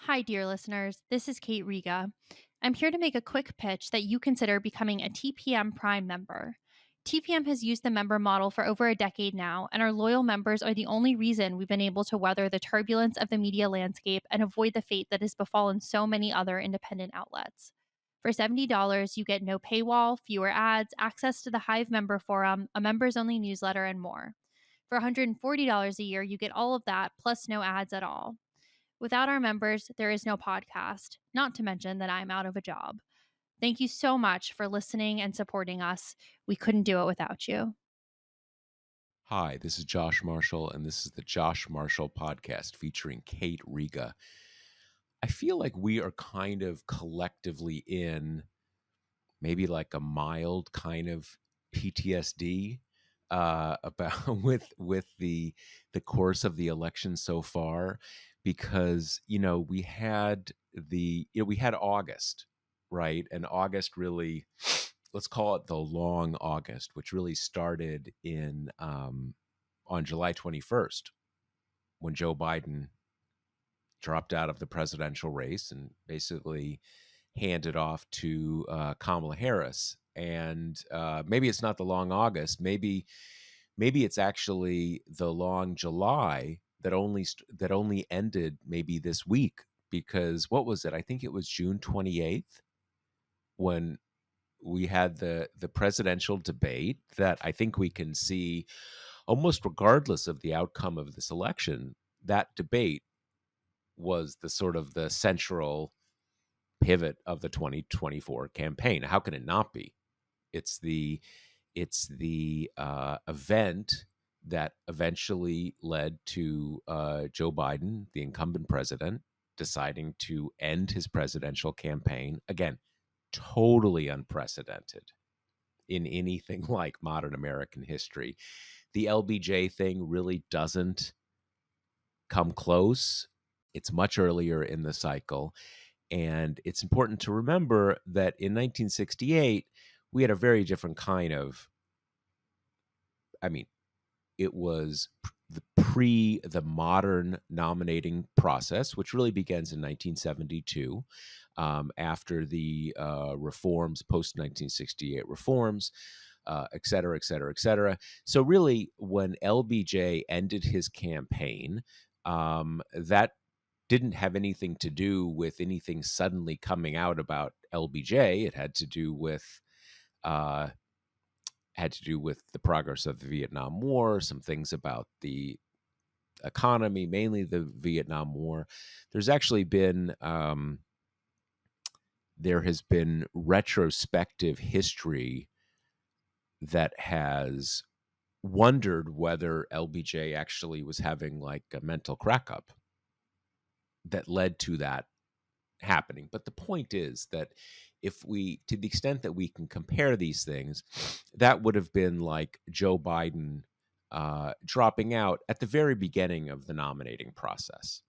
Hi, dear listeners. This is Kate Riga. I'm here to make a quick pitch that you consider becoming a TPM Prime member. TPM has used the member model for over a decade now, and our loyal members are the only reason we've been able to weather the turbulence of the media landscape and avoid the fate that has befallen so many other independent outlets. For $70, you get no paywall, fewer ads, access to the Hive member forum, a members only newsletter, and more. For $140 a year, you get all of that, plus no ads at all. Without our members, there is no podcast, not to mention that I'm out of a job. Thank you so much for listening and supporting us. We couldn't do it without you. Hi, this is Josh Marshall, and this is the Josh Marshall Podcast featuring Kate Riga. I feel like we are kind of collectively in maybe like a mild kind of PTSD about with the course of the election so far, because we had August, right, and August really, let's call it the long August, which really started in on July 21st when Joe Biden dropped out of the presidential race and basically handed off to Kamala Harris. And maybe it's not the long August. Maybe it's actually the long July that only ended maybe this week, because what was it? I think it was June 28th when we had the presidential debate that I think we can see almost regardless of the outcome of this election. That debate was the sort of the central pivot of the 2024 campaign. How can it not be? It's the event that eventually led to Joe Biden, the incumbent president, deciding to end his presidential campaign. Again, totally unprecedented in anything like modern American history. The LBJ thing really doesn't come close. It's much earlier in the cycle. And it's important to remember that in 1968, we had a very different kind of, I mean, it was the modern nominating process, which really begins in 1972, after the reforms, post 1968 reforms, et cetera, et cetera, et cetera. So really, when LBJ ended his campaign, that didn't have anything to do with anything suddenly coming out about LBJ. It uh, had to do with the progress of the Vietnam War, some things about the economy, mainly the Vietnam War. There's actually been there has been retrospective history that has wondered whether LBJ actually was having like a mental crack up that led to that happening. But the point is that if we, to the extent that we can compare these things, that would have been like Joe Biden dropping out at the very beginning of the nominating process,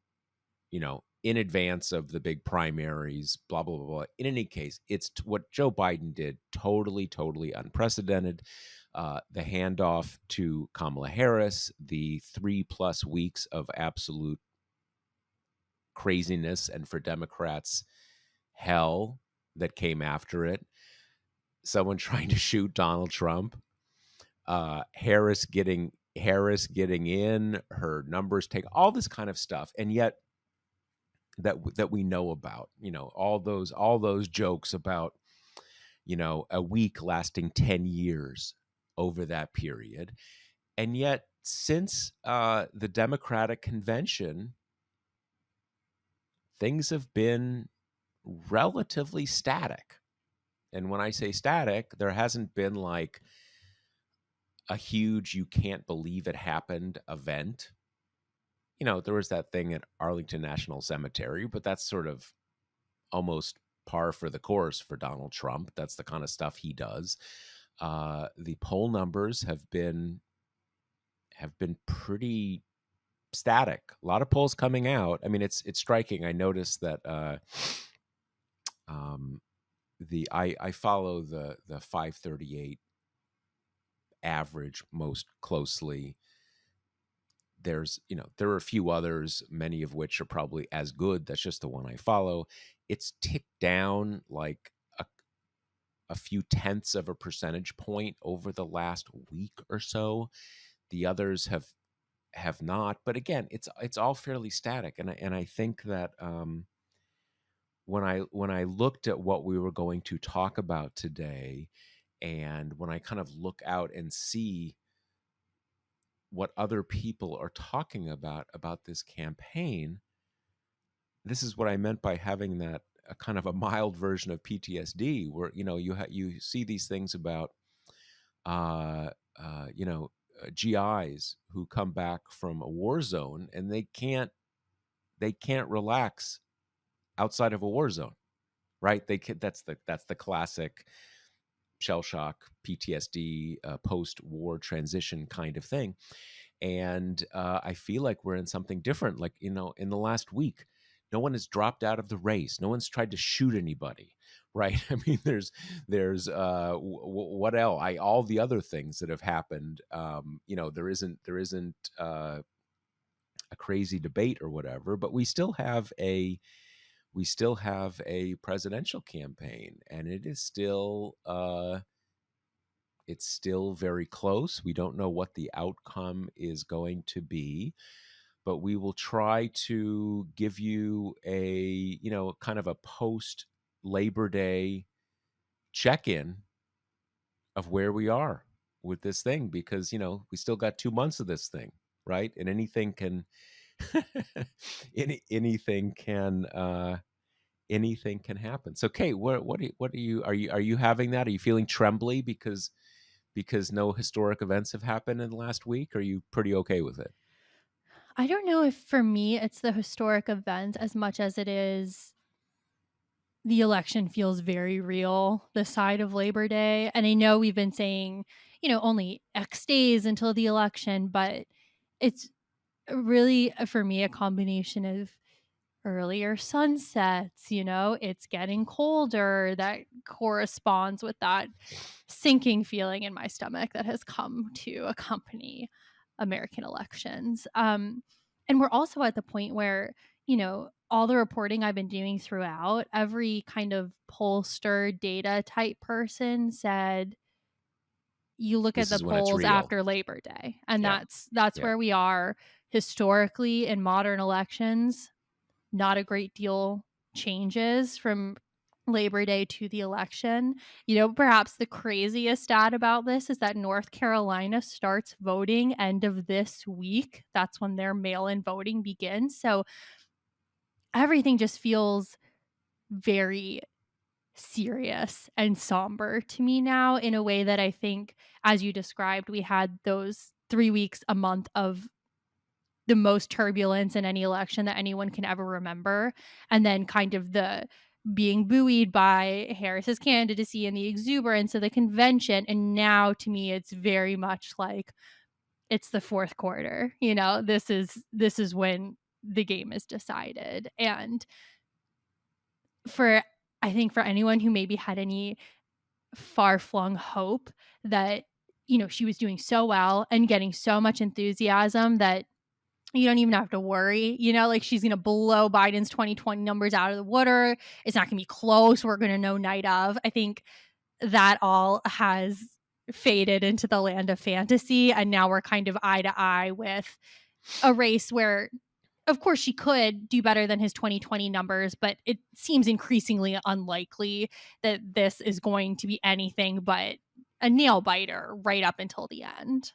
in advance of the big primaries, blah, blah, blah, blah. In any case, it's what Joe Biden did, totally, totally unprecedented. The handoff to Kamala Harris, the 3+ weeks of absolute craziness, and for Democrats, hell that came after it. Someone trying to shoot Donald Trump, Harris getting in, her numbers take, all this kind of stuff, and yet that we know about, all those jokes about, a week lasting 10 years over that period. And yet, since the Democratic convention, things have been relatively static. And when I say static, there hasn't been like a huge, you can't believe it happened event. There was that thing at Arlington National Cemetery, but that's sort of almost par for the course for Donald Trump. That's the kind of stuff he does. The poll numbers have been pretty static. A lot of polls coming out. I mean, it's striking. I noticed that I follow the 538 average most closely. there are a few others, many of which are probably as good. That's just the one I follow. It's ticked down like a few tenths of a percentage point over the last week or so. The others have not, but again, it's all fairly static. And I think that when I looked at what we were going to talk about today, and when I kind of look out and see what other people are talking about this campaign, this is what I meant by having that a kind of a mild version of PTSD, where you see these things about uh, you know GIs who come back from a war zone, and they can't relax outside of a war zone, right? That's the classic shell shock, PTSD, post war transition kind of thing. And I feel like we're in something different. Like, in the last week, no one has dropped out of the race. No one's tried to shoot anybody, right? I mean, what else? All the other things that have happened. There isn't a crazy debate or whatever, but we still have a presidential campaign, and it's still very close. We don't know what the outcome is going to be, but we will try to give you kind of a post Labor Day check-in of where we are with this thing, because we still got 2 months of this thing, right? And anything can anything can happen. So, Kate, what are you having that? Are you feeling trembly because no historic events have happened in the last week? Or are you pretty okay with it? I don't know if for me it's the historic event as much as it is the election feels very real, the side of Labor Day. And I know we've been saying, only X days until the election, but it's really for me a combination of earlier sunsets, it's getting colder. That corresponds with that sinking feeling in my stomach that has come to accompany American elections. And we're also at the point where, all the reporting I've been doing throughout, every kind of pollster data type person said, you look at This the is when it's polls real. after Labor Day, and Yep. that's Yep. where we are historically in modern elections. Not a great deal changes from Labor Day to the election. Perhaps the craziest stat about this is that North Carolina starts voting end of this week. That's when their mail-in voting begins. So everything just feels very serious and somber to me now, in a way that I think, as you described, we had those 3 weeks, a month of the most turbulence in any election that anyone can ever remember. And then kind of the being buoyed by Harris's candidacy and the exuberance of the convention. And now to me, it's very much like it's the fourth quarter. This is when the game is decided. And for I think for anyone who maybe had any far flung hope that, she was doing so well and getting so much enthusiasm that you don't even have to worry, like she's going to blow Biden's 2020 numbers out of the water. It's not going to be close. We're going to know night of. I think that all has faded into the land of fantasy. And now we're kind of eye to eye with a race where, of course, she could do better than his 2020 numbers, but it seems increasingly unlikely that this is going to be anything but a nail biter right up until the end.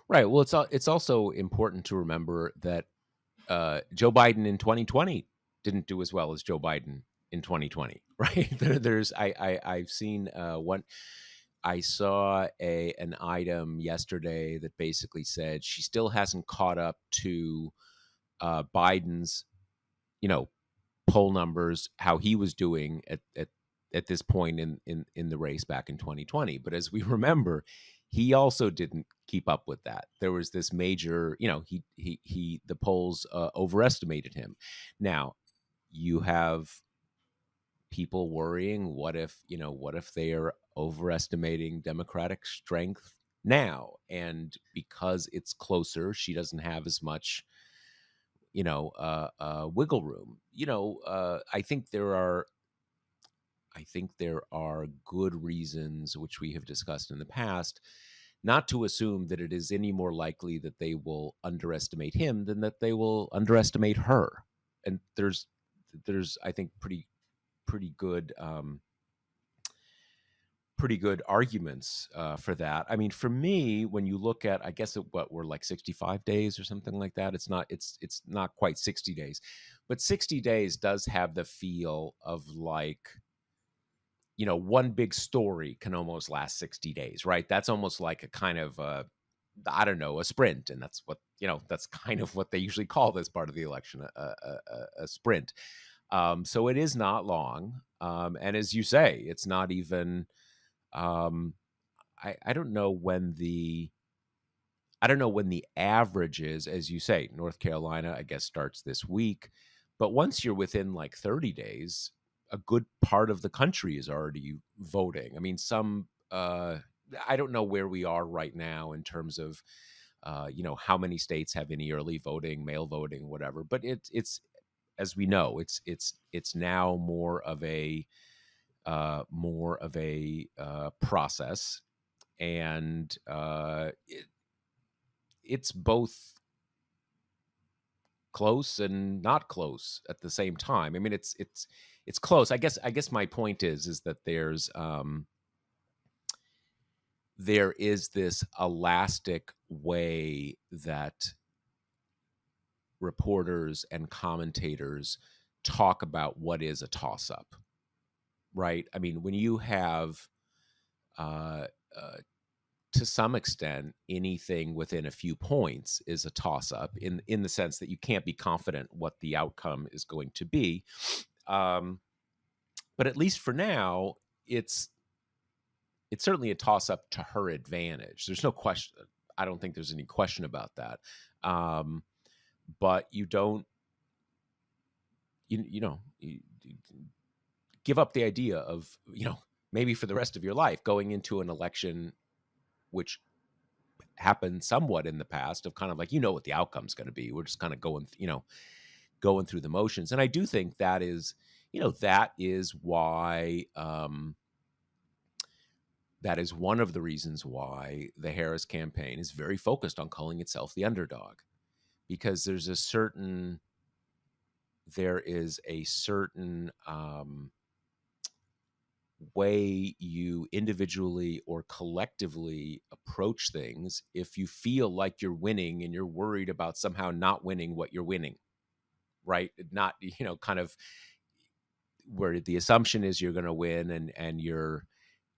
Right. Well, it's also important to remember that Joe Biden in 2020 didn't do as well as Joe Biden in 2020, right? I've seen one. I saw an item yesterday that basically said she still hasn't caught up to Biden's, you know, poll numbers, how he was doing at this point in the race back in 2020. But as we remember, he also didn't keep up with that. There was this major, the polls overestimated him. Now you have people worrying, what if they are overestimating Democratic strength now. And because it's closer, she doesn't have as much, wiggle room. I think there are good reasons, which we have discussed in the past, not to assume that it is any more likely that they will underestimate him than that they will underestimate her. And there's I think pretty good pretty good arguments for that. I mean, for me, when you look at, I guess what we're like 65 days or something like that. It's not quite 60 days, but 60 days does have the feel of like, one big story can almost last 60 days, right? That's almost like a kind of I don't know, a sprint, and that's kind of what they usually call this part of the election, a sprint. So it is not long, and as you say, it's not even. Um, I don't know when the average is, as you say. North Carolina, I guess, starts this week, but once you're within like 30 days, a good part of the country is already voting. I mean, I don't know where we are right now in terms of, how many states have any early voting, mail voting, whatever. But it's as we know, it's now more of a process, and it's both close and not close at the same time. I mean, it's close. I guess my point is that there is this elastic way that reporters and commentators talk about what is a toss up, right? I mean, when you have uh, uh, to some extent, anything within a few points is a toss up, in the sense that you can't be confident what the outcome is going to be. Um, but at least for now, it's it's certainly a toss up to her advantage. There's no question. I don't think there's any question about that. Um, but you don't, you give up the idea of, maybe for the rest of your life going into an election, which happened somewhat in the past, of kind of like, what the outcome's going to be. We're just kind of going through the motions. And I do think that is why, that is one of the reasons why the Harris campaign is very focused on calling itself the underdog, because there is a certain way you individually or collectively approach things if you feel like you're winning and you're worried about somehow not winning what you're winning, right? Not, kind of, where the assumption is you're going to win, and you're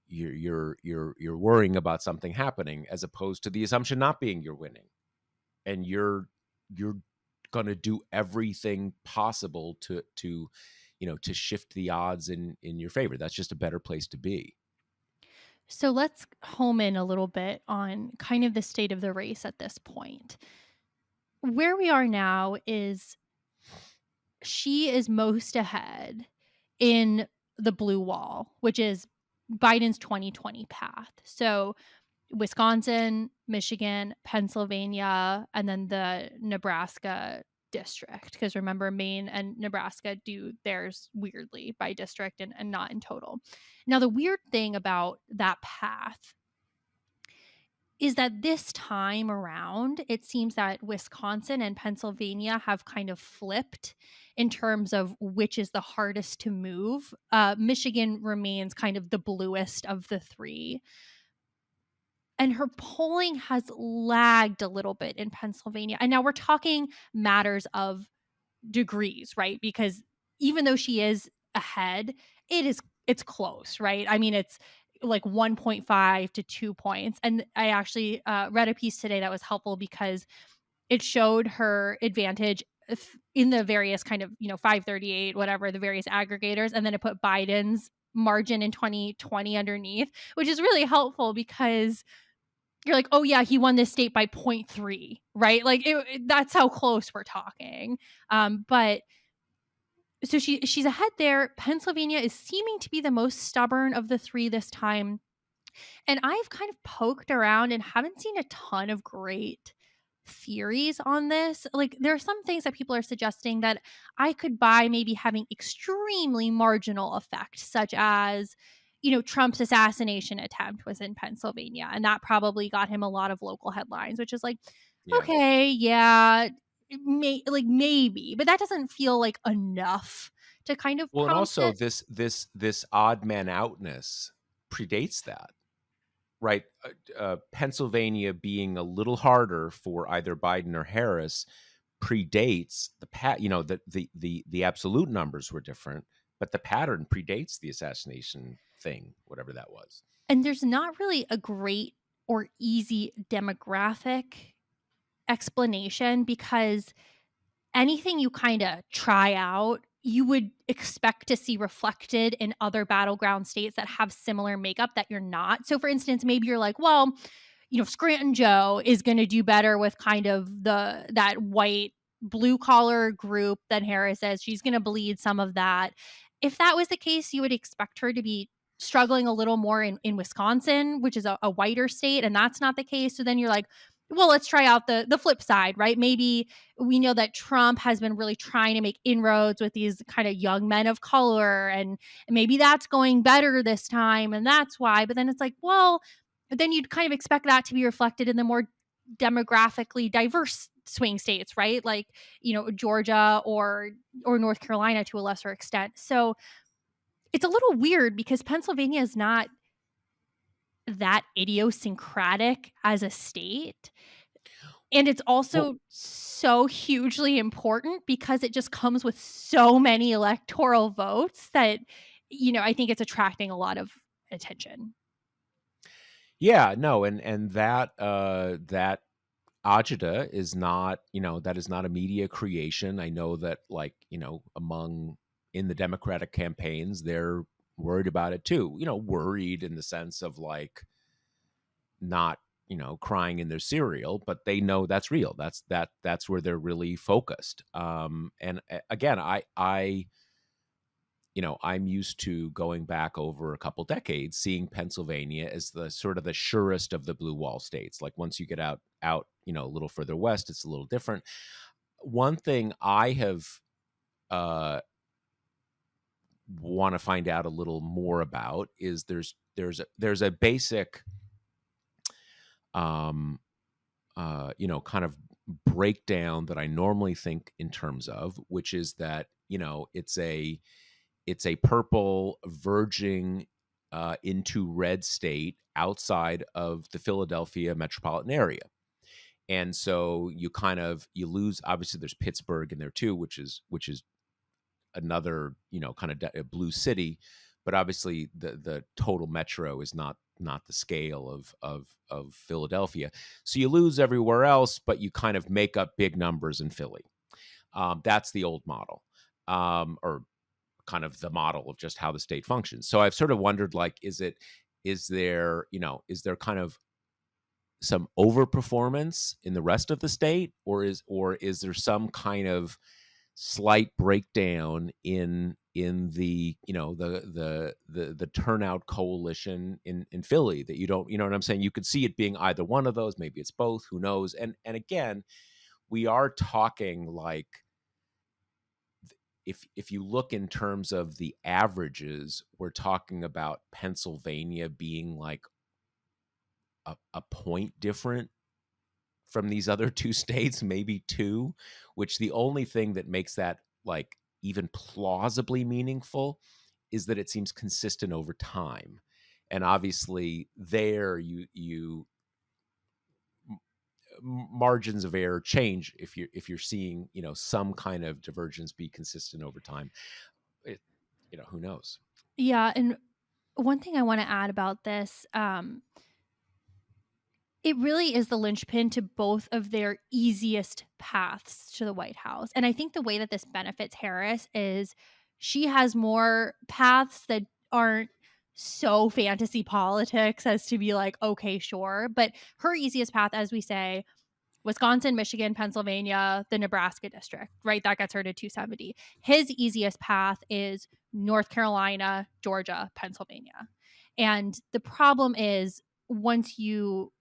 worrying about something happening, as opposed to the assumption not being you're winning, and you're going to do everything possible to shift the odds in your favor. That's just a better place to be. So let's home in a little bit on kind of the state of the race at this point. Where we are now is she is most ahead in the blue wall, which is Biden's 2020 path. So Wisconsin, Michigan, Pennsylvania, and then the Nebraska district. Because remember, Maine and Nebraska do theirs weirdly by district and not in total. Now, the weird thing about that path is that this time around, it seems that Wisconsin and Pennsylvania have kind of flipped in terms of which is the hardest to move. Michigan remains kind of the bluest of the three. And her polling has lagged a little bit in Pennsylvania. And now we're talking matters of degrees, right? Because even though she is ahead, it's close, right? I mean, it's like 1.5 to 2 points. And I actually read a piece today that was helpful because it showed her advantage in the various kind of, 538, whatever, the various aggregators. And then it put Biden's margin in 2020 underneath, which is really helpful because you're like, oh yeah, he won this state by 0.3, right? Like that's how close we're talking. But so she's ahead there. Pennsylvania is seeming to be the most stubborn of the three this time. And I've kind of poked around and haven't seen a ton of great theories on this. Like, there are some things that people are suggesting that I could buy maybe having extremely marginal effect, such as, Trump's assassination attempt was in Pennsylvania, and that probably got him a lot of local headlines, which is like, Yeah. okay, yeah, maybe, but that doesn't feel like enough to kind of Well, and prompt also it. this odd man outness predates that, right? Pennsylvania being a little harder for either Biden or Harris predates the absolute numbers were different, but the pattern predates the assassination thing, whatever that was. And there's not really a great or easy demographic explanation because anything you kinda try out, you would expect to see reflected in other battleground states that have similar makeup that you're not. So, for instance, maybe you're like, "Well, Scranton Joe is gonna do better with kind of that white blue collar group than Harris is. She's gonna bleed some of that." If that was the case, you would expect her to be struggling a little more in Wisconsin, which is a whiter state, and that's not the case. So then you're like, well, let's try out the flip side, right? Maybe we know that Trump has been really trying to make inroads with these kind of young men of color, and maybe that's going better this time, and that's why. But then it's like, well, then you'd kind of expect that to be reflected in the more demographically diverse swing states, right? Like, Georgia or North Carolina to a lesser extent. So it's a little weird because Pennsylvania is not that idiosyncratic as a state. And it's Well, also so hugely important because it just comes with so many electoral votes that, I think it's attracting a lot of attention. yeah, no, and that agita is not, that is not a media creation. I know that, like, among in the Democratic campaigns, they're worried about it too. Worried in the sense of like not, crying in their cereal, but they know that's real. That's where they're really focused. And again, I'm used to going back over a couple decades, seeing Pennsylvania as the sort of the surest of the blue wall states. Like once you get out, a little further west, it's a little different. One thing I have uh want to find out a little more about is there's a basic um kind of breakdown that I normally think in terms of, which is that, it's a purple verging into red state outside of the Philadelphia metropolitan area. And so you lose, obviously there's Pittsburgh in there too, which is another, kind of a blue city, but obviously the total metro is not the scale of Philadelphia. So you lose everywhere else, but you kind of make up big numbers in Philly. That's the old model. Or kind of the model of just how the state functions. So I've sort of wondered, like, is there kind of some overperformance in the rest of the state, or is there some kind of slight breakdown in the the turnout coalition in Philly that you don't, what I'm saying? You could see it being either one of those, maybe it's both, who knows? And again, we are talking like, if you look in terms of the averages, we're talking about Pennsylvania being like a point different from these other two states, maybe two, which the only thing that makes that like even plausibly meaningful is that it seems consistent over time. And obviously there margins of error change if you're seeing, some kind of divergence be consistent over time. It, who knows? Yeah, and one thing I wanna add about this, it really is the linchpin to both of their easiest paths to the White House, and I think the way that this benefits Harris is she has more paths that aren't so fantasy politics as to be like, "Okay, sure," but her easiest path, as we say, Wisconsin, Michigan, Pennsylvania, the Nebraska district, right? That gets her to 270. His easiest path is North Carolina, Georgia, Pennsylvania. And the problem is once you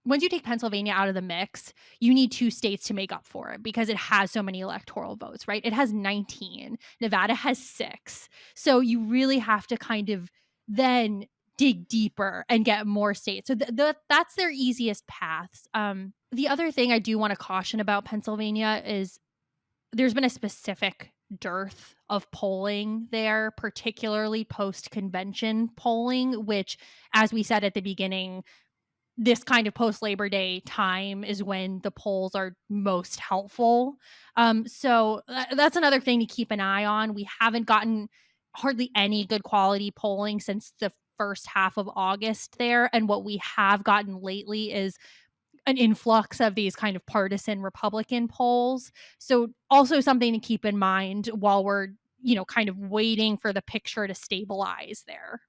once you take Pennsylvania out of the mix, you need 2 states to make up for it because it has so many electoral votes, right? It has 19. Nevada has 6. So you really have to kind of then dig deeper and get more states. So that's their easiest paths. The other thing I do wanna caution about Pennsylvania is there's been a specific dearth of polling there, particularly post-convention polling, which, as we said at the beginning, this kind of post Labor Day time is when the polls are most helpful. That's another thing to keep an eye on. We haven't gotten hardly any good quality polling since the first half of August there. And what we have gotten lately is an influx of these kind of partisan Republican polls. So, also something to keep in mind while we're, kind of waiting for the picture to stabilize there.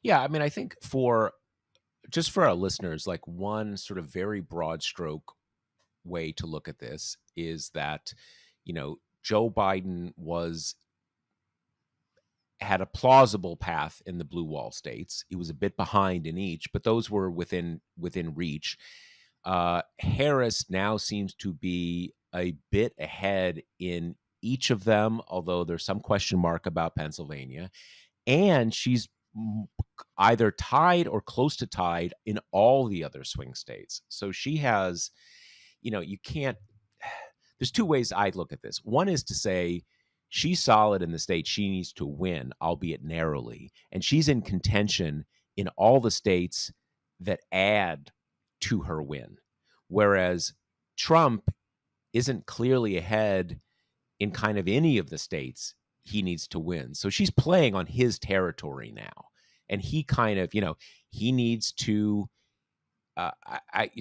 Yeah, I mean, I think for just for our listeners, like one sort of very broad stroke way to look at this is that, Joe Biden was had a plausible path in the blue wall states. He was a bit behind in each, but those were within reach. Harris now seems to be a bit ahead in each of them, although there's some question mark about Pennsylvania. And she's either tied or close to tied in all the other swing states. So she has, you can't, there's two ways I look at this. One is to say she's solid in the state she needs to win, albeit narrowly. And she's in contention in all the states that add to her win. Whereas Trump isn't clearly ahead in kind of any of the states he needs to win. So she's playing on his territory now. And he kind of, he needs to,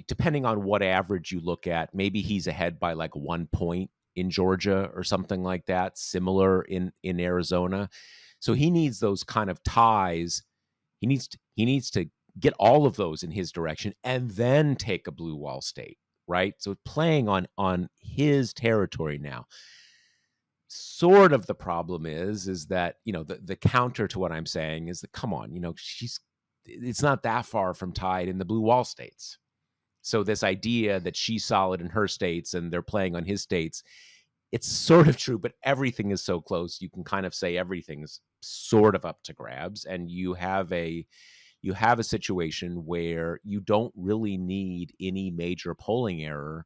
depending on what average you look at, maybe he's ahead by like 1 point in Georgia or something like that, similar in Arizona. So he needs those kind of ties. He needs to get all of those in his direction and then take a blue wall state, right? So playing on his territory now. Sort of the problem is that, the counter to what I'm saying is that, come on, it's not that far from tied in the blue wall states. So this idea that she's solid in her states and they're playing on his states, it's sort of true, but everything is so close. You can kind of say everything's sort of up to grabs, and you have a situation where you don't really need any major polling error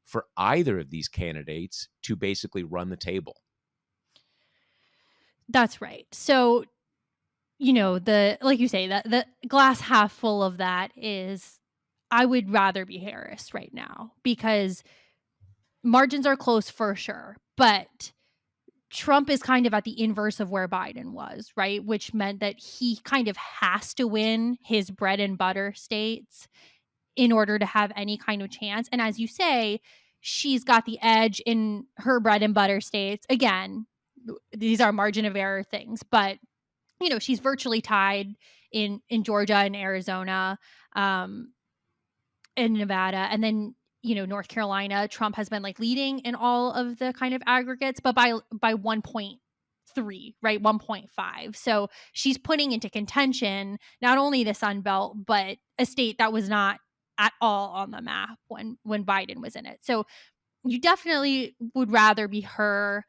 for either of these candidates to basically run the table. That's right. So, the like you say, that the glass half full of that is I would rather be Harris right now because margins are close for sure, but Trump is kind of at the inverse of where Biden was, right? Which meant that he kind of has to win his bread and butter states in order to have any kind of chance. And as you say, she's got the edge in her bread and butter states. Again, these are margin of error things, but she's virtually tied in Georgia and Arizona, in Nevada, and then North Carolina. Trump has been like leading in all of the kind of aggregates, but by 1.3, right, 1.5. So she's putting into contention not only the Sun Belt, but a state that was not at all on the map when Biden was in it. So you definitely would rather be her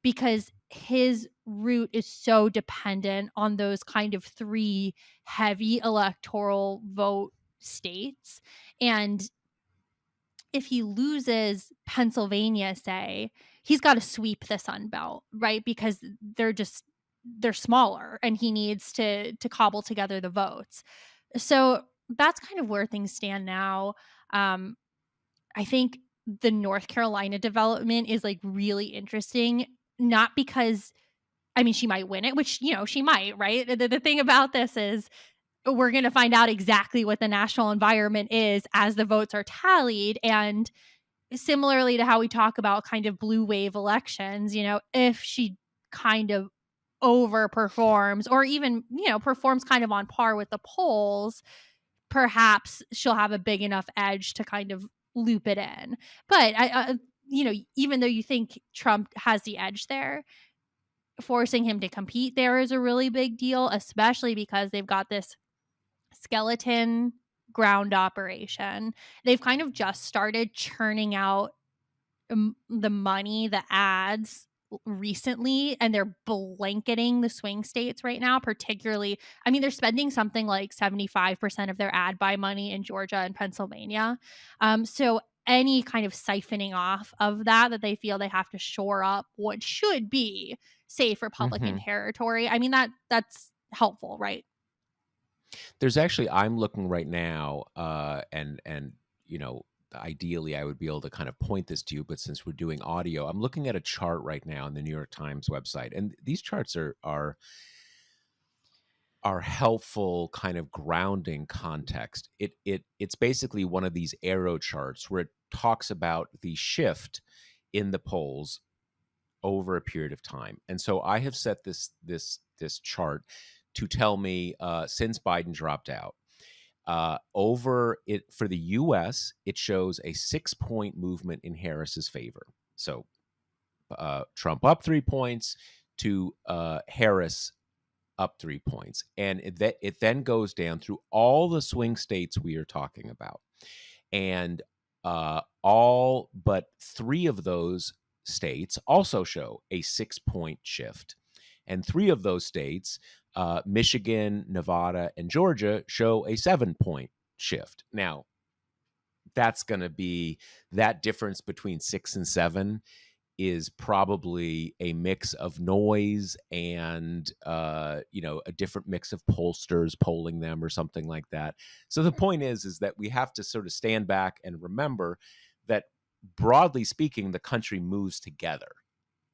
because his route is so dependent on those kind of 3 heavy electoral vote states. And if he loses Pennsylvania, say, he's got to sweep the Sun Belt, right? Because they're smaller and he needs to cobble together the votes. So that's kind of where things stand now. I think the North Carolina development is like really interesting, not because I mean she might win it, which she might, right? The thing about this is we're going to find out exactly what the national environment is as the votes are tallied. And similarly to how we talk about kind of blue wave elections, if she kind of overperforms or even, performs kind of on par with the polls, perhaps she'll have a big enough edge to kind of loop it in. But even though you think Trump has the edge there, forcing him to compete there is a really big deal, especially because they've got this skeleton ground operation. They've kind of just started churning out the money, the ads recently, and they're blanketing the swing states right now, particularly. I mean, they're spending something like 75% of their ad buy money in Georgia and Pennsylvania. So any kind of siphoning off of that they feel they have to shore up what should be safe Republican Hmm. territory. I mean, that's helpful, right? There's actually, I'm looking right now, and you know, ideally I would be able to kind of point this to you, but since we're doing audio, I'm looking at a chart right now on the New York Times website, and these charts are helpful kind of grounding context. It's basically one of these arrow charts where it talks about the shift in the polls over a period of time. And so I have set this chart to tell me, since Biden dropped out, over it for the U.S., it shows a 6 point movement in Harris's favor. So Trump up 3 points to Harris up 3 points, and it then goes down through all the swing states we are talking about, and all but three of those states also show a 6 point shift, and three of those states, Michigan, Nevada, and Georgia, show a 7 point shift. Now, that's going to be that difference between 6 and 7 is probably a mix of noise and a different mix of pollsters polling them or something like that. So the point is that we have to sort of stand back and remember that, broadly speaking, the country moves together,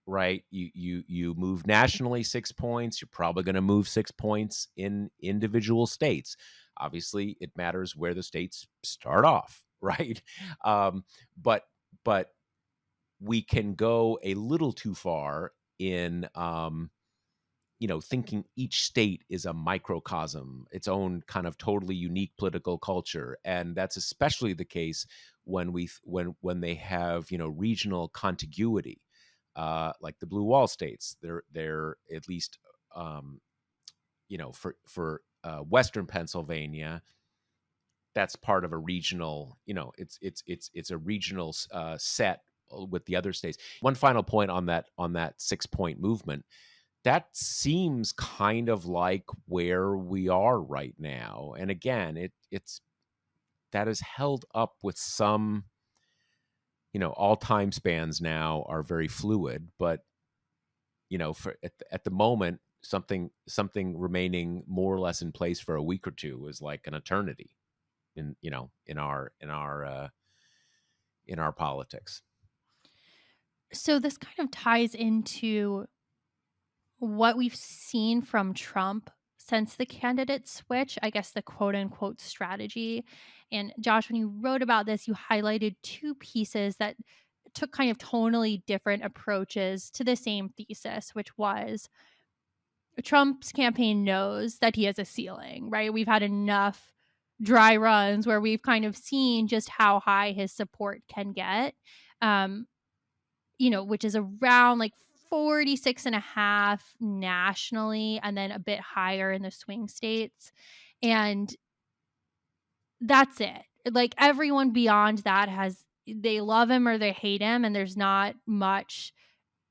right? You move nationally 6 points, you're probably going to move 6 points in individual states. Obviously it matters where the states start off, right? Um, but but we can go a little too far in thinking each state is a microcosm, its own kind of totally unique political culture, and that's especially the case when when they have regional contiguity, like the blue wall states. They're at least for Western Pennsylvania, that's part of a regional, it's a regional set with the other states. One final point on that 6 point movement, that seems kind of like where we are right now. And again, it's that is held up with some, all time spans now are very fluid, but for at the moment, something remaining more or less in place for a week or two is like an eternity in in our politics. So this kind of ties into what we've seen from Trump since the candidate switch, I guess the quote unquote strategy. And Josh, when you wrote about this, you highlighted two pieces that took kind of tonally different approaches to the same thesis, which was Trump's campaign knows that he has a ceiling, right? We've had enough dry runs where we've kind of seen just how high his support can get. Um, which is around like 46 and a half nationally and then a bit higher in the swing states. And that's it. Like everyone beyond that they love him or they hate him, and there's not much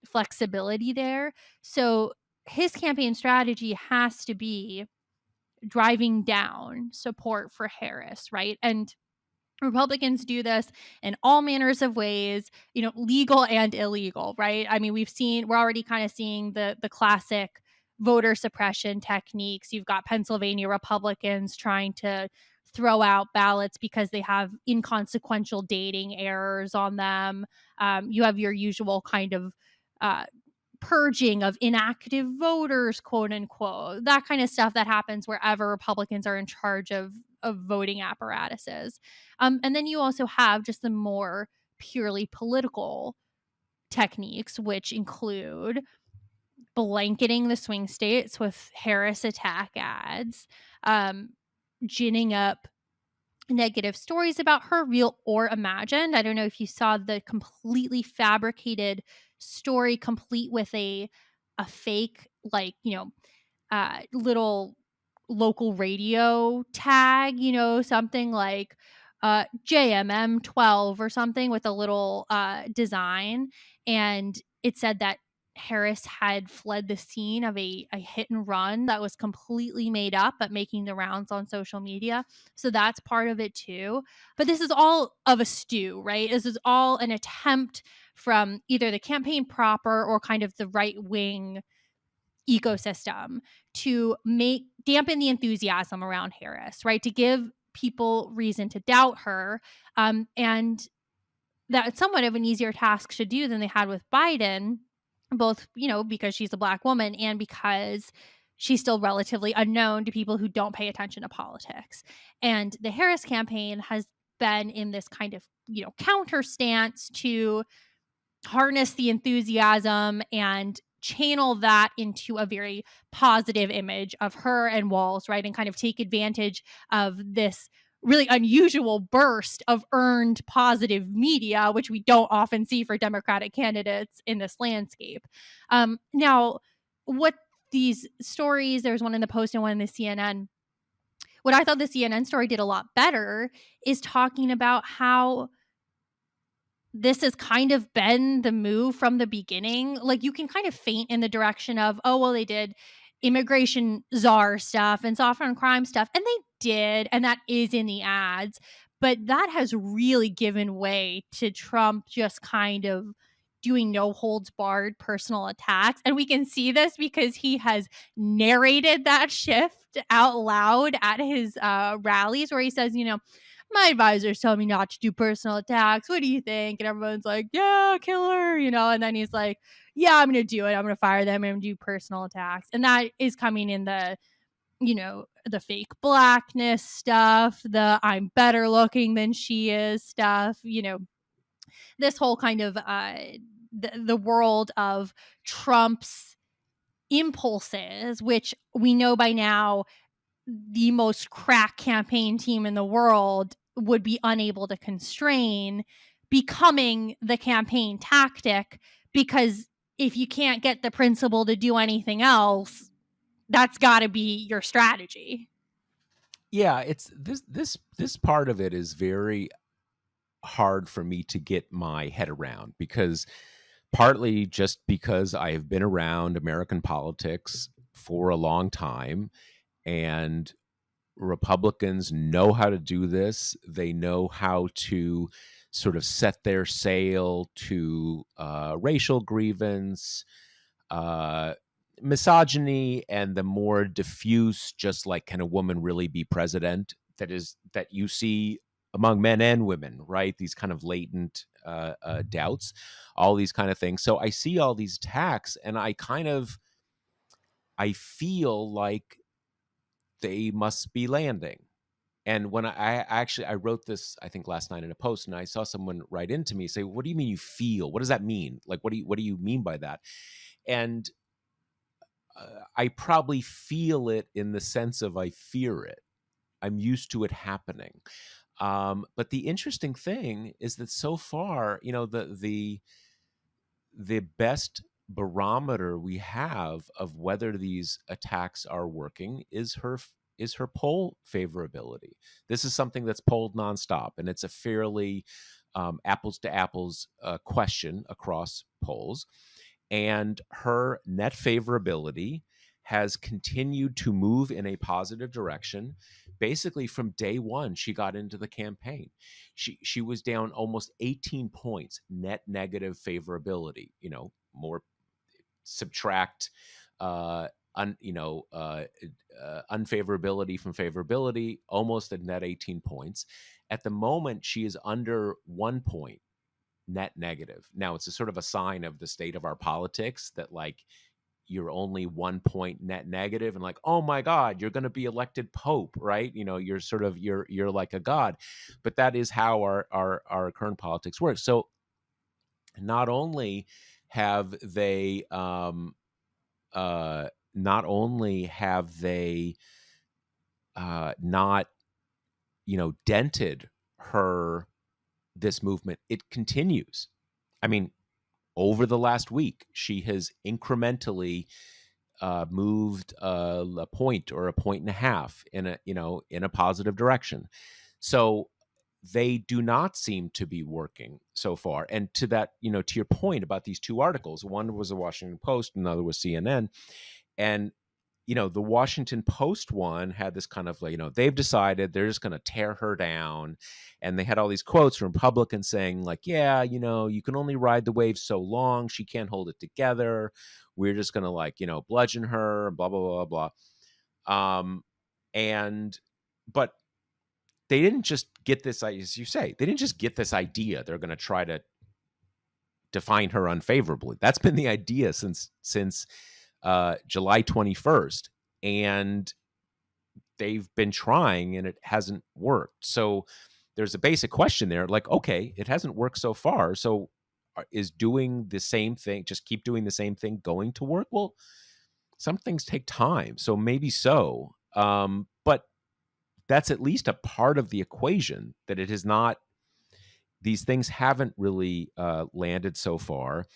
flexibility there. So his campaign strategy has to be driving down support for Harris, right? And Republicans do this in all manners of ways, legal and illegal, right? I mean, we're already kind of seeing the classic voter suppression techniques. You've got Pennsylvania Republicans trying to throw out ballots because they have inconsequential dating errors on them. You have your usual kind of uh, purging of inactive voters, quote unquote, that kind of stuff that happens wherever Republicans are in charge of voting apparatuses. And then you also have just the more purely political techniques, which include blanketing the swing states with Harris attack ads, um, ginning up negative stories about her, real or imagined. I don't know if you saw the completely fabricated story, complete with a a fake, like, little local radio tag, something like JMM 12 or something with a little design. And it said that Harris had fled the scene of a hit and run that was completely made up, but making the rounds on social media. So that's part of it too. But this is all of a stew, right? This is all an attempt from either the campaign proper or kind of the right wing ecosystem to make dampen the enthusiasm around Harris, right? To give people reason to doubt her. And that's somewhat of an easier task to do than they had with Biden, both, because she's a Black woman and because she's still relatively unknown to people who don't pay attention to politics. And the Harris campaign has been in this kind of, counter stance to harness the enthusiasm and channel that into a very positive image of her and Walz, right? And kind of take advantage of this really unusual burst of earned positive media, which we don't often see for Democratic candidates in this landscape. Now, what these stories, there's one in the Post and one in the CNN. What I thought the CNN story did a lot better is talking about how this has kind of been the move from the beginning. Like, you can kind of faint in the direction of, oh, well, they did immigration czar stuff and soft on crime stuff. And they did. And that is in the ads. But that has really given way to Trump just kind of doing no holds barred personal attacks. And we can see this because he has narrated that shift out loud at his rallies where he says, my advisors tell me not to do personal attacks. What do you think? And everyone's like, yeah, killer, and then he's like, yeah, I'm going to do it. I'm going to fire them. I'm going to do personal attacks. And that is coming in the fake blackness stuff, the I'm better looking than she is stuff, this whole kind of the world of Trump's impulses, which we know by now the most crack campaign team in the world would be unable to constrain, becoming the campaign tactic. Because if you can't get the principal to do anything else, that's got to be your strategy. Yeah, it's this part of it is very hard for me to get my head around, because partly just because I have been around American politics for a long time, and Republicans know how to do this. They know how to sort of set their sail to racial grievance, uh, misogyny, and the more diffuse, just like, can a woman really be president? That you see among men and women, right? These kind of latent doubts, all these kind of things. So I see all these attacks, and I feel like they must be landing. And when I wrote this, I think last night in a post, and I saw someone write into me say, "What do you mean you feel? What does that mean? Like, what do you mean by that?" And I probably feel it in the sense of I fear it. I'm used to it happening. But the interesting thing is that so far, the best barometer we have of whether these attacks are working is her poll favorability. This is something that's polled nonstop, and it's a fairly apples to apples question across polls. And her net favorability has continued to move in a positive direction. Basically, from day one, she got into the campaign. She was down almost 18 points net negative favorability. More subtract unfavorability from favorability, almost a net 18 points. At the moment, she is under 1 point net negative. Now, it's a sort of a sign of the state of our politics that, like, you're only 1 point net negative and, like, oh my God, you're going to be elected Pope, right? You're like a god. But that is how our current politics works. So not only have they not only have they not dented her, this movement, it continues. I mean, over the last week, she has incrementally moved a point or a point and a half in a in a positive direction. So they do not seem to be working so far. And to that, to your point about these two articles, one was the Washington Post, another was CNN. And the Washington Post one had this kind of like, they've decided they're just going to tear her down. And they had all these quotes from Republicans saying, like, yeah, you can only ride the wave so long. She can't hold it together. We're just going to, like, bludgeon her, blah, blah, blah, blah. And, but they didn't just get this, as you say, they didn't just get this idea. They're going to try to define her unfavorably. That's been the idea since July 21st. And they've been trying and it hasn't worked. So there's a basic question there, like, okay, it hasn't worked so far. So is doing the same thing, just keep doing the same thing, going to work? Well, some things take time. So maybe so. But that's at least a part of the equation, that it is not, these things haven't really landed so far.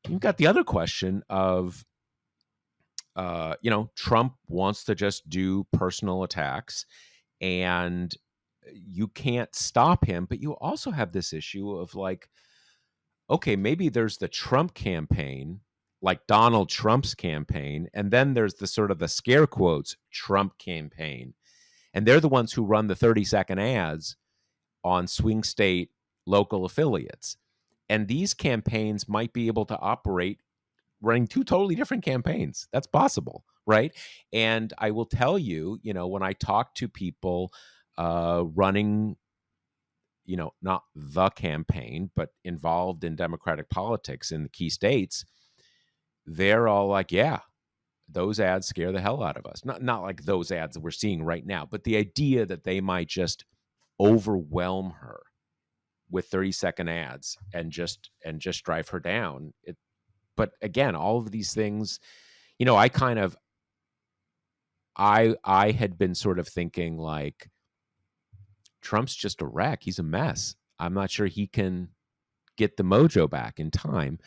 You've got the other question of, Trump wants to just do personal attacks, and you can't stop him. But you also have this issue of, like, okay, maybe there's the Trump campaign, like Donald Trump's campaign, and then there's the sort of the scare quotes Trump campaign. And they're the ones who run the 30-second ads on swing state local affiliates. And these campaigns might be able to operate running two totally different campaigns. That's possible, right? And I will tell you, when I talk to people running, not the campaign, but involved in Democratic politics in the key states, they're all like, yeah, those ads scare the hell out of us. Not like those ads that we're seeing right now, but the idea that they might just overwhelm her with 30-second ads and just drive her down. But again, all of these things, I had been sort of thinking, like, Trump's just a wreck. He's a mess. I'm not sure he can get the mojo back in time.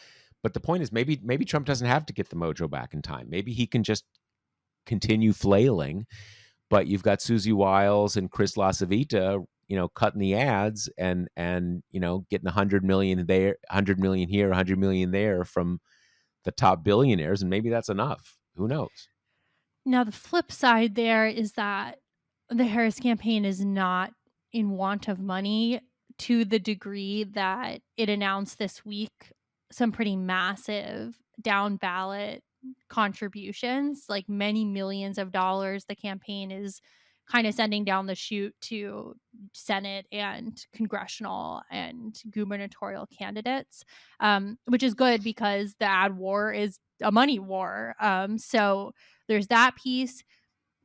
But the point is, maybe Trump doesn't have to get the mojo back in time. Maybe he can just continue flailing. But you've got Susie Wiles and Chris LaCivita, cutting the ads and getting 100 million there, 100 million here, 100 million there from the top billionaires, and maybe that's enough. Who knows? Now, the flip side there is that the Harris campaign is not in want of money to the degree that it announced this week some pretty massive down ballot contributions, like many millions of dollars. The campaign is kind of sending down the chute to Senate and congressional and gubernatorial candidates, which is good because the ad war is a money war. So there's that piece.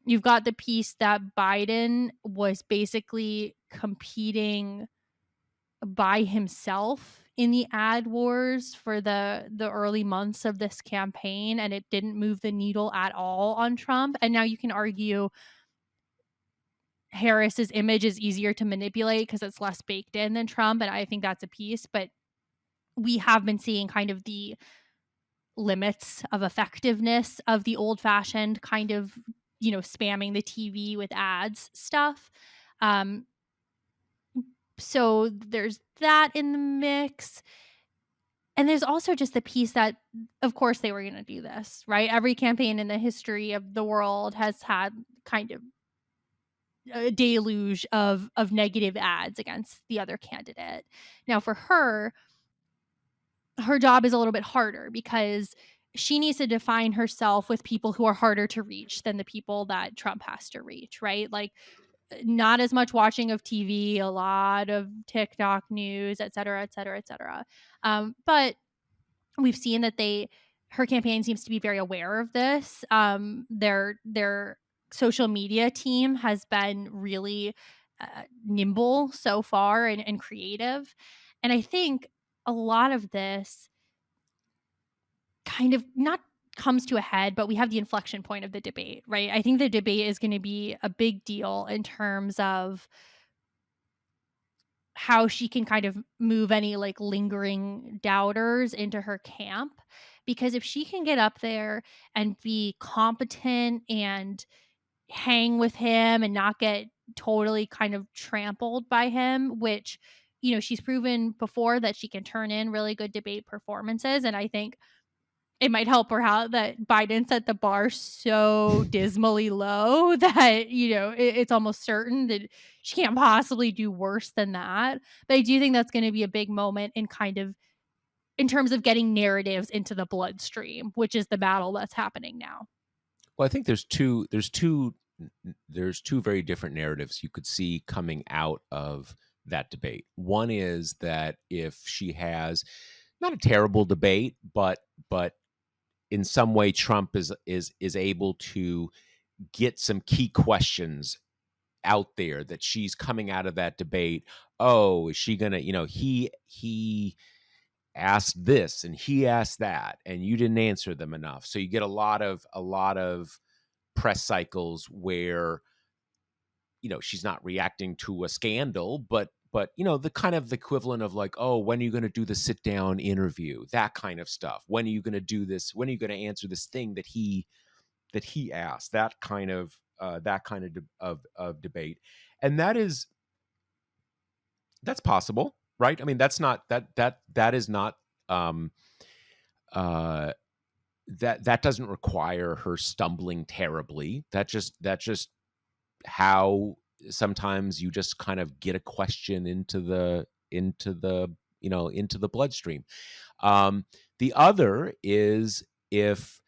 You've got the piece that Biden was basically competing by himself in the ad wars for the early months of this campaign, and it didn't move the needle at all on Trump. And now you can argue Harris's image is easier to manipulate because it's less baked in than Trump, and I think that's a piece. But we have been seeing kind of the limits of effectiveness of the old-fashioned kind of, spamming the TV with ads stuff. Um, so there's that in the mix. And there's also just the piece that, of course, they were going to do this, right? Every campaign in the history of the world has had kind of a deluge of negative ads against the other candidate. Now, for her job is a little bit harder because she needs to define herself with people who are harder to reach than the people that Trump has to reach, right? Like, not as much watching of TV, a lot of TikTok news, et cetera, et cetera, et cetera. But we've seen that her campaign seems to be very aware of this. Their social media team has been really nimble so far and creative. And I think a lot of this kind of not comes to a head, but we have the inflection point of the debate, right? I think the debate is going to be a big deal in terms of how she can kind of move any like lingering doubters into her camp. Because if she can get up there and be competent and hang with him and not get totally kind of trampled by him, which, she's proven before that she can turn in really good debate performances. And I think it might help her out that Biden set the bar so dismally low that, it's almost certain that she can't possibly do worse than that. But I do think that's going to be a big moment in kind of in terms of getting narratives into the bloodstream, which is the battle that's happening now. Well, I think there's two very different narratives you could see coming out of that debate. One is that if she has not a terrible debate, but in some way Trump is able to get some key questions out there, that she's coming out of that debate. Oh, is she gonna, he asked this and he asked that and you didn't answer them enough. So you get a lot of press cycles where she's not reacting to a scandal, but the kind of the equivalent of like, oh, when are you going to do the sit down interview, that kind of stuff. When are you going to do this, when are you going to answer this thing that he asked, that kind of debate. And that's possible, right? I mean, that's not that is not um uh that doesn't require her stumbling terribly. That just how sometimes you just kind of get a question into the bloodstream. um the other is if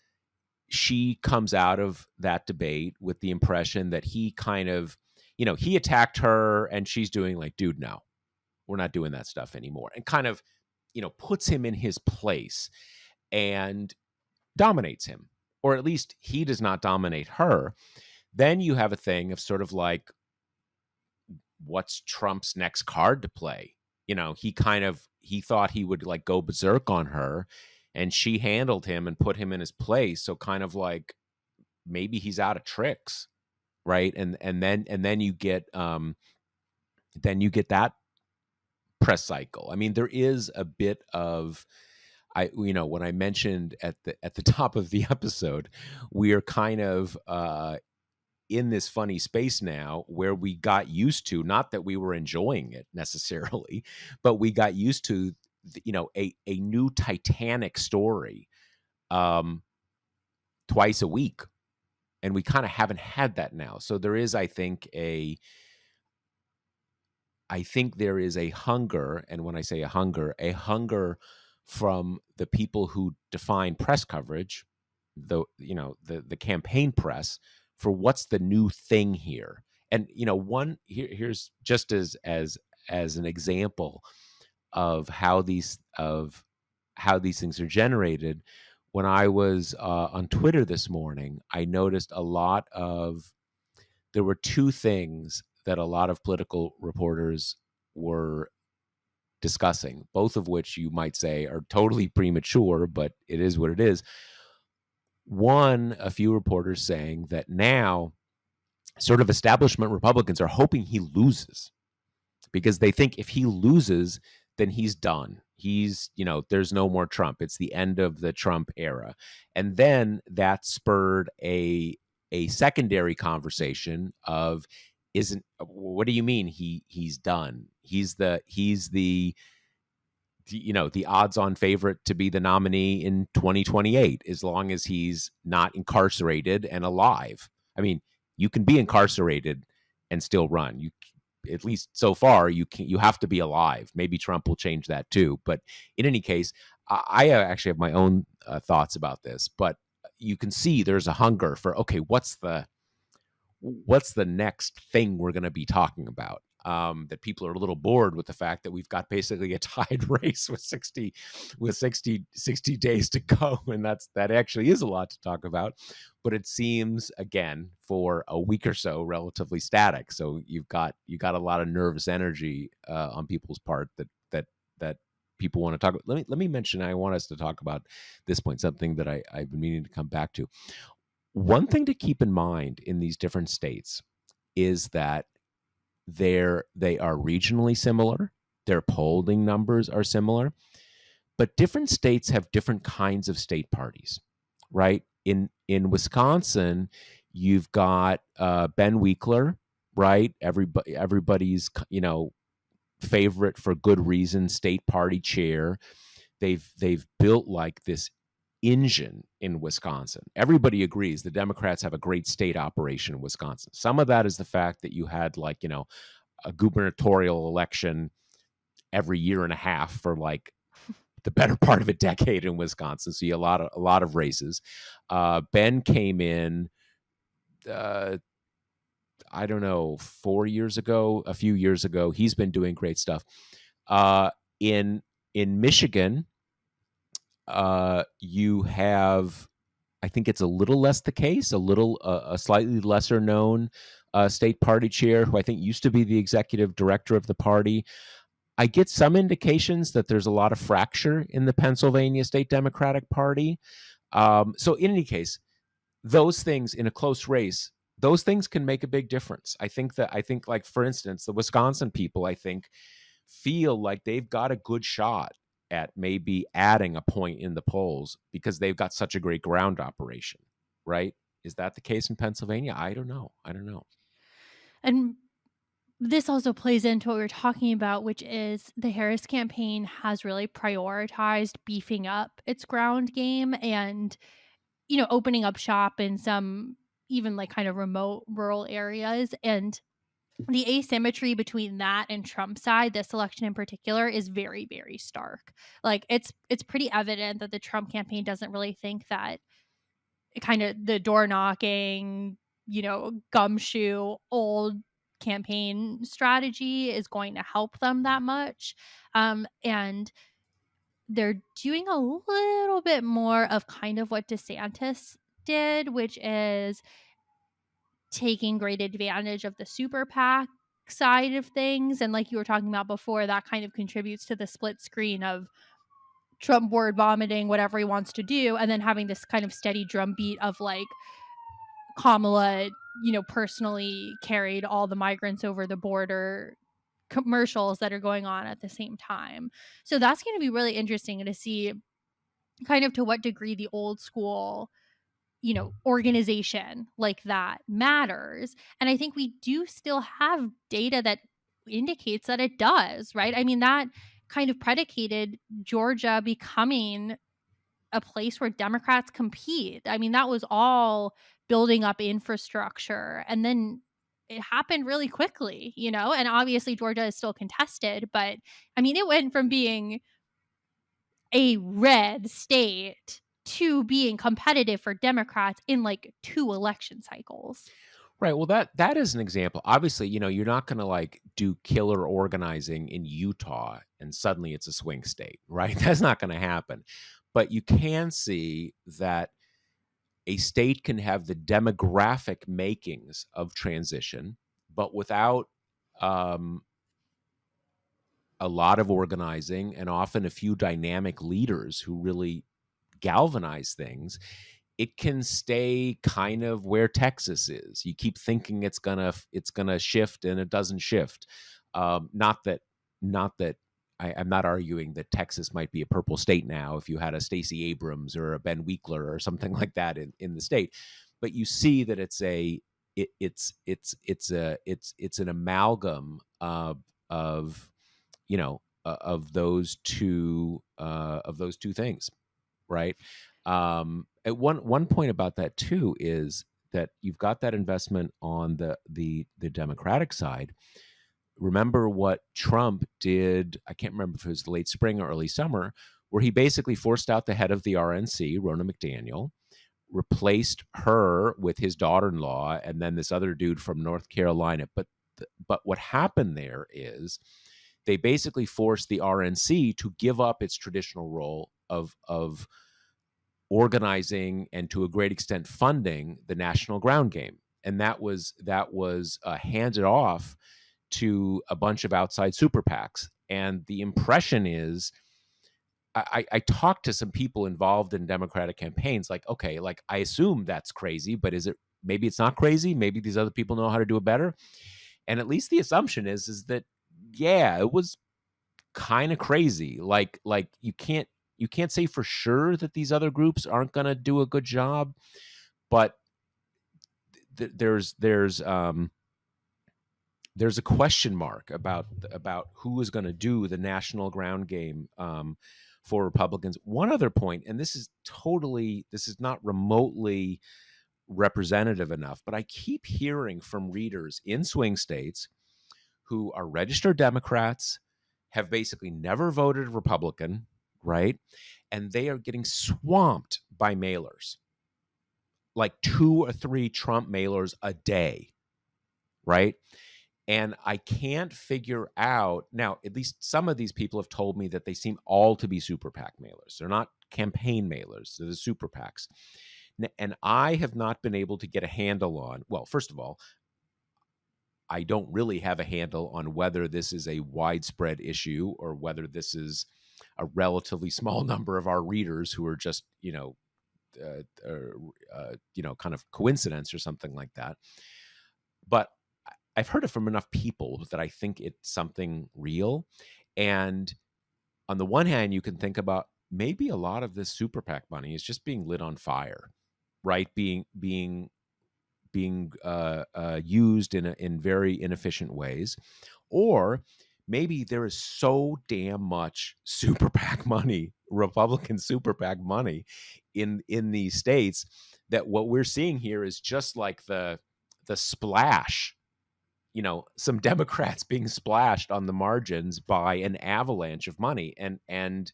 she comes out of that debate with the impression that he kind of, he attacked her and she's doing like, dude, no, we're not doing that stuff anymore, and kind of, puts him in his place and dominates him, or at least he does not dominate her. Then you have a thing of sort of like, what's Trump's next card to play? He thought he would like go berserk on her, and she handled him and put him in his place. So kind of like, maybe he's out of tricks, right? And then you get that press cycle. I mean, there is a bit of, when I mentioned at the top of the episode, we are kind of in this funny space now where we got used to, not that we were enjoying it necessarily, but we got used to a new Titanic story twice a week, and we kind of haven't had that now. So there is, I think there is a hunger, and when I say a hunger from the people who define press coverage, the campaign press, for what's the new thing here. And here's just as an example of how these things are generated. When I was on Twitter this morning, I noticed there were two things that a lot of political reporters were discussing, both of which you might say are totally premature, but it is what it is. One, a few reporters saying that now sort of establishment Republicans are hoping he loses, because they think if he loses, then he's done. There's no more Trump. It's the end of the Trump era. And then that spurred a secondary conversation of, isn't what do you mean he's done? He's the odds on favorite to be the nominee in 2028, as long as he's not incarcerated and alive. I mean, you can be incarcerated and still run. At least so far, you have to be alive. Maybe Trump will change that too. But in any case, I actually have my own thoughts about this. But you can see there's a hunger for, okay, what's the next thing we're going to be talking about? That people are a little bored with the fact that we've got basically a tied race with 60 days to go, and that actually is a lot to talk about. But it seems, again, for a week or so, relatively static. So you got a lot of nervous energy on people's part that people want to talk about. Let me mention, I want us to talk about this point, something that I've been meaning to come back to. One thing to keep in mind in these different states is that they are regionally similar, their polling numbers are similar, but different states have different kinds of state parties, right? In Wisconsin, you've got Ben Weekler, right? Everybody's favorite for good reason, state party chair. They've built like this engine in Wisconsin. Everybody agrees the Democrats have a great state operation in Wisconsin. Some of that is the fact that you had a gubernatorial election every year and a half for like the better part of a decade in Wisconsin. So you had a lot of races. Ben came in, uh, I don't know, 4 years ago, a few years ago. He's been doing great stuff. Uh, in Michigan, you have, I think it's a little less the case, a slightly lesser known state party chair who I think used to be the executive director of the party. I get some indications that there's a lot of fracture in the Pennsylvania State Democratic Party. So in any case, those things in a close race, those things can make a big difference. I think like, for instance, the Wisconsin people, I think, feel like they've got a good shot at maybe adding a point in the polls because they've got such a great ground operation, right? Is that the case in Pennsylvania? I don't know. And this also plays into what we were talking about, which is the Harris campaign has really prioritized beefing up its ground game and, opening up shop in some even like kind of remote rural areas. And the asymmetry between that and Trump's side, this election in particular, is very, very stark. Like it's pretty evident that the Trump campaign doesn't really think that kind of the door knocking, gumshoe old campaign strategy is going to help them that much. And they're doing a little bit more of kind of what DeSantis did, which is taking great advantage of the super PAC side of things. And like you were talking about before, that kind of contributes to the split screen of Trump word vomiting whatever he wants to do, and then having this kind of steady drumbeat of like Kamala, personally carried all the migrants over the border commercials that are going on at the same time. So that's going to be really interesting to see kind of to what degree the old school, organization like that matters. And I think we do still have data that indicates that it does, right? I mean, that kind of predicated Georgia becoming a place where Democrats compete. I mean, that was all building up infrastructure. And then it happened really quickly, and obviously Georgia is still contested, but I mean, it went from being a red state to being competitive for Democrats in like 2 election cycles. Right. Well, that is an example. Obviously, you're not going to like do killer organizing in Utah and suddenly it's a swing state, right? That's not going to happen. But you can see that a state can have the demographic makings of transition, but without um, a lot of organizing and often a few dynamic leaders who really galvanize things, it can stay kind of where Texas is. You keep thinking it's gonna shift and it doesn't shift. Not that I'm not arguing that Texas might be a purple state now if you had a Stacey Abrams or a Ben Weekler or something like that in the state, but you see that it's an amalgam of of those two things, right? At one point about that too is that you've got that investment on the Democratic side. Remember what Trump did? I can't remember if it was late spring or early summer, where he basically forced out the head of the RNC, Ronna McDaniel, replaced her with his daughter-in-law, and then this other dude from North Carolina. But what happened there is they basically forced the RNC to give up its traditional role of organizing and to a great extent funding the national ground game, and that was handed off to a bunch of outside super PACs. And the impression is, I talked to some people involved in Democratic campaigns, like, okay, like I assume that's crazy, but maybe it's not crazy. Maybe these other people know how to do it better. And at least the assumption is that, yeah, it was kind of crazy. Like you can't say for sure that these other groups aren't going to do a good job, but there's a question mark about who is going to do the national ground game for Republicans. One other point, and this is not remotely representative enough, but I keep hearing from readers in swing states who are registered Democrats, have basically never voted Republican, right? And they are getting swamped by mailers, like 2 or 3 Trump mailers a day, right? And I can't figure out now, at least some of these people have told me that they seem all to be super PAC mailers. They're not campaign mailers, they're the super PACs. And I have not been able to get a handle on, well, first of all, I don't really have a handle on whether this is a widespread issue or whether this is a relatively small number of our readers who are just, kind of coincidence or something like that. But I've heard it from enough people that I think it's something real. And on the one hand, you can think about maybe a lot of this super PAC money is just being lit on fire, right? Being used in very inefficient ways, or maybe there is so damn much super PAC money, Republican super PAC money, in these states that what we're seeing here is just like the splash. Some Democrats being splashed on the margins by an avalanche of money, and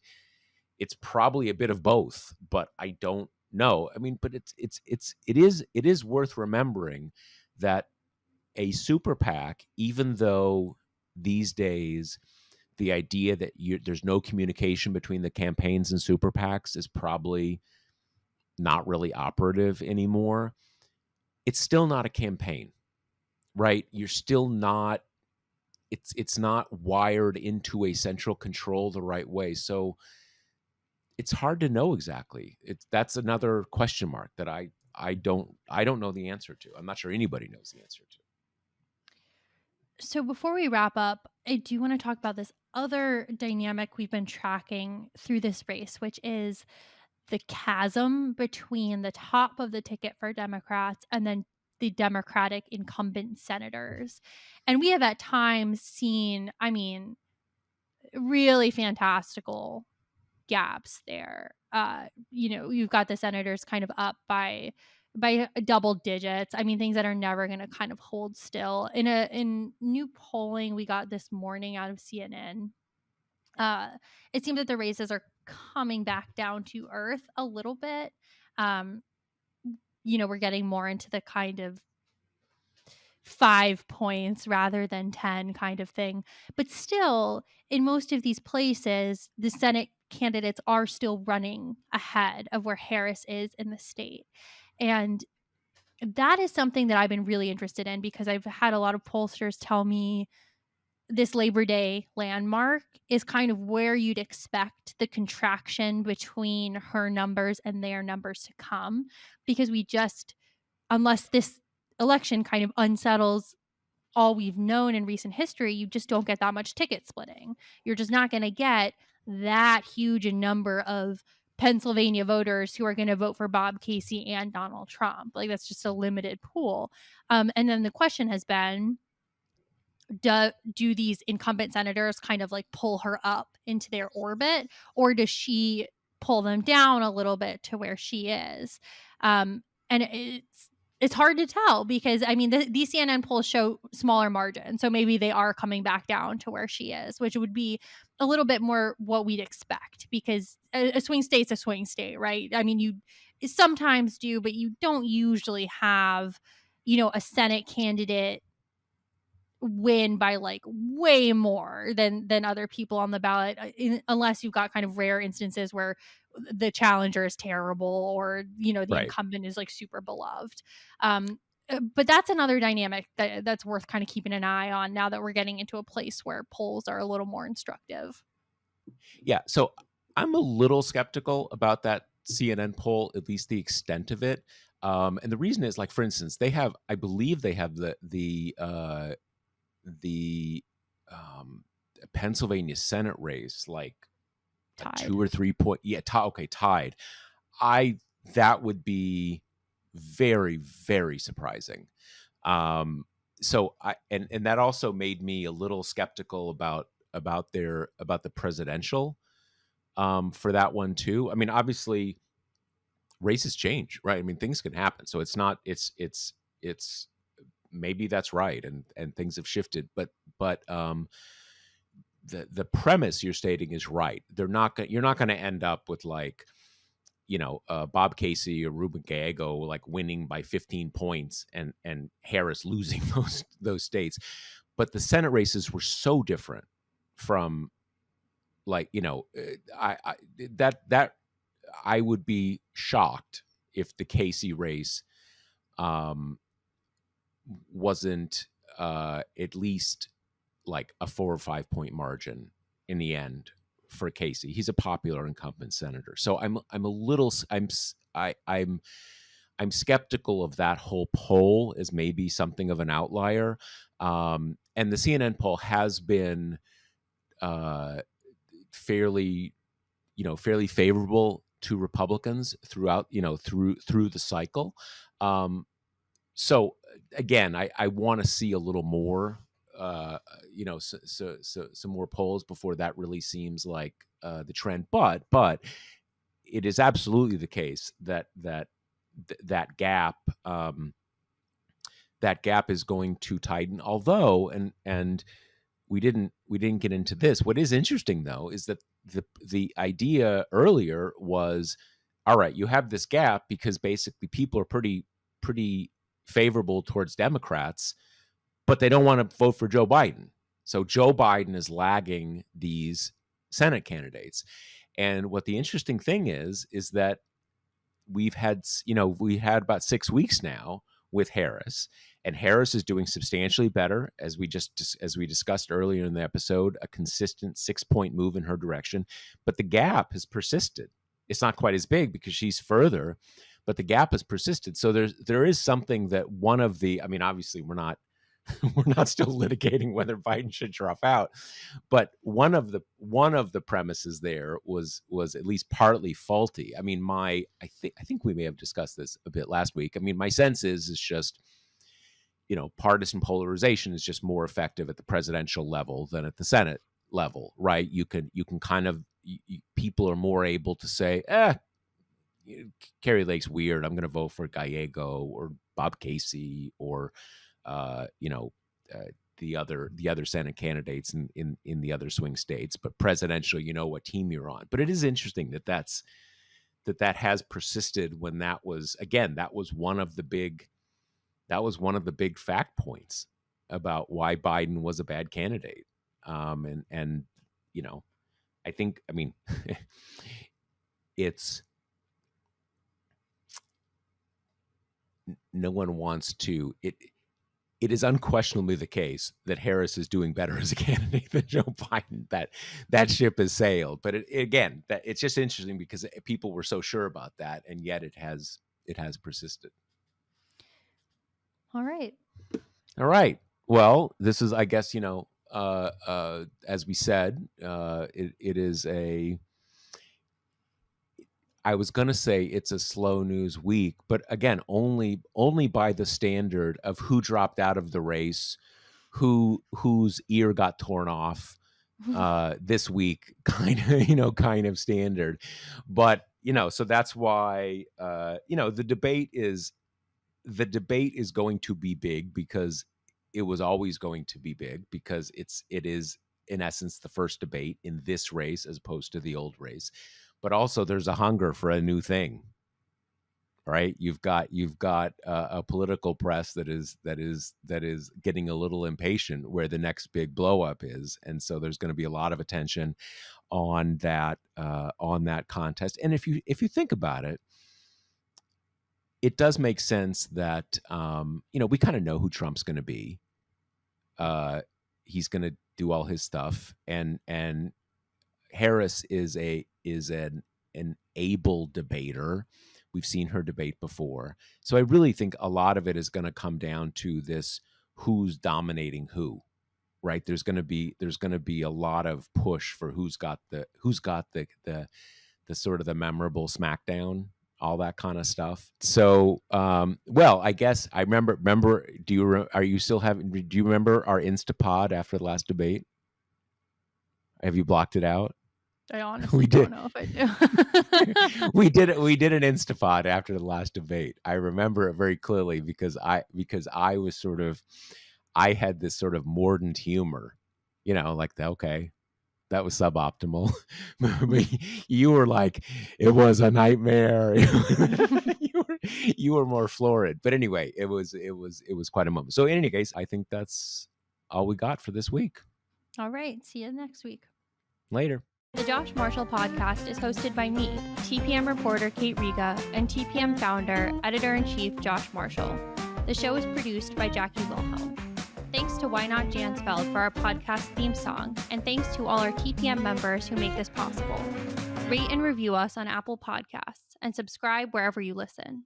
it's probably a bit of both, but I don't know. I mean, but it is worth remembering that a super PAC, even though these days the idea that there's no communication between the campaigns and super PACs is probably not really operative anymore, it's still not a campaign, right? You're still not. It's not wired into a central control the right way, so it's hard to know exactly. That's another question mark that I don't know the answer to. I'm not sure anybody knows the answer to. So before we wrap up, I do want to talk about this other dynamic we've been tracking through this race, which is the chasm between the top of the ticket for Democrats and then the Democratic incumbent senators. And we have at times seen, I mean, really fantastical gaps there. You've got the senators kind of up by double digits. I mean, things that are never going to kind of hold still. In new polling we got this morning out of CNN, it seems that the races are coming back down to earth a little bit. Um, we're getting more into the kind of 5 points rather than 10 kind of thing. But still, in most of these places, the Senate candidates are still running ahead of where Harris is in the state. And that is something that I've been really interested in because I've had a lot of pollsters tell me this Labor Day landmark is kind of where you'd expect the contraction between her numbers and their numbers to come, because unless this election kind of unsettles all we've known in recent history, you just don't get that much ticket splitting. You're just not going to get that huge a number of Pennsylvania voters who are going to vote for Bob Casey and Donald Trump. Like, that's just a limited pool. And then the question has been, do these incumbent senators kind of like pull her up into their orbit, or does she pull them down a little bit to where she is? And it's hard to tell because I mean these CNN polls show smaller margins, so maybe they are coming back down to where she is, which would be a little bit more what we'd expect, because a swing state's a swing state, right? I mean, you sometimes do, but you don't usually have a Senate candidate win by like way more than other people on the ballot, unless you've got kind of rare instances where the challenger is terrible, or the Right. incumbent is like super beloved. But that's another dynamic that's worth kind of keeping an eye on now that we're getting into a place where polls are a little more instructive. Yeah. So I'm a little skeptical about that CNN poll, at least the extent of it. And the reason is, like, for instance, I believe they have the um, Pennsylvania Senate race, like a Tied. 2 or 3 point, yeah, okay, tied. I That would be very, very surprising. So and that also made me a little skeptical about the presidential for that one too. I mean, obviously races change, right? I mean, things can happen. So it's not it's maybe that's right, and things have shifted, but the premise you're stating is right. You're not going to end up with like, Bob Casey or Ruben Gallego like winning by 15 points and Harris losing those states. But the Senate races were so different from like, I that I would be shocked if the Casey race um wasn't at least like a 4 or 5 point margin in the end for Casey. He's a popular incumbent senator. So I'm a little I'm s- I'm skeptical of that whole poll as maybe something of an outlier. And the CNN poll has been uh, fairly fairly favorable to Republicans throughout through the cycle. Um, so again, I want to see a little more, some more polls before that really seems like the trend. But it is absolutely the case that gap that gap is going to tighten. Although, and we didn't get into this. What is interesting though is that the idea earlier was, all right, you have this gap because basically people are pretty favorable towards Democrats, but they don't want to vote for Joe Biden. So Joe Biden is lagging these Senate candidates. And what the interesting thing is that we had about 6 weeks now with Harris, and Harris is doing substantially better, as we discussed earlier in the episode, a consistent 6 point move in her direction. But the gap has persisted. It's not quite as big because she's further, but the gap has persisted. So there is something that one of the, I mean, obviously we're not still litigating whether Biden should drop out, but one of the premises there was at least partly faulty. I mean, I think we may have discussed this a bit last week. I mean, my sense is just, partisan polarization is just more effective at the presidential level than at the Senate level, right? You can kind of people are more able to say, Carrie Lake's weird. I'm going to vote for Gallego or Bob Casey or uh, you know, uh, the other Senate candidates in the other swing states. But presidential, you know what team you're on. But it is interesting that has persisted when that was, again, that was one of the big fact points about why Biden was a bad candidate. And I think, I mean, it's no one wants to it is unquestionably the case that Harris is doing better as a candidate than Joe Biden. That ship has sailed. But again, that it's just interesting because people were so sure about that, and yet it has persisted. All right. All right. Well, this is, I guess, as we said, it is a. I was going to say it's a slow news week, but again, only by the standard of who dropped out of the race, whose ear got torn off this week, kind of standard. But so that's why the debate is going to be big because it was always going to be big because it is in essence the first debate in this race as opposed to the old race. But also there's a hunger for a new thing, right? You've got a political press that is getting a little impatient where the next big blow up is, and so there's going to be a lot of attention on that contest. And if you think about it, it does make sense that we kind of know who Trump's going to be. He's going to do all his stuff, and Harris is an able debater. We've seen her debate before. So I really think a lot of it is going to come down to this: who's dominating who, right? There's going to be a lot of push for who's got the sort of the memorable SmackDown, all that kind of stuff. So, well, I guess I remember. Are you still having? Do you remember our Instapod after the last debate? Have you blocked it out? I honestly We did. don't know if I do. We did it. We did an Instapod after the last debate. I remember it very clearly because I was sort of, I had this sort of mordant humor, like okay, that was suboptimal. But you were like, it was a nightmare. you were more florid. But anyway, it was quite a moment. So in any case, I think that's all we got for this week. All right. See you next week. Later. The Josh Marshall podcast is hosted by me, TPM reporter Kate Riga, and TPM founder, editor-in-chief Josh Marshall. The show is produced by Jackie Wilhelm. Thanks to Why Not Jansfeld for our podcast theme song, and thanks to all our TPM members who make this possible. Rate and review us on Apple Podcasts, and subscribe wherever you listen.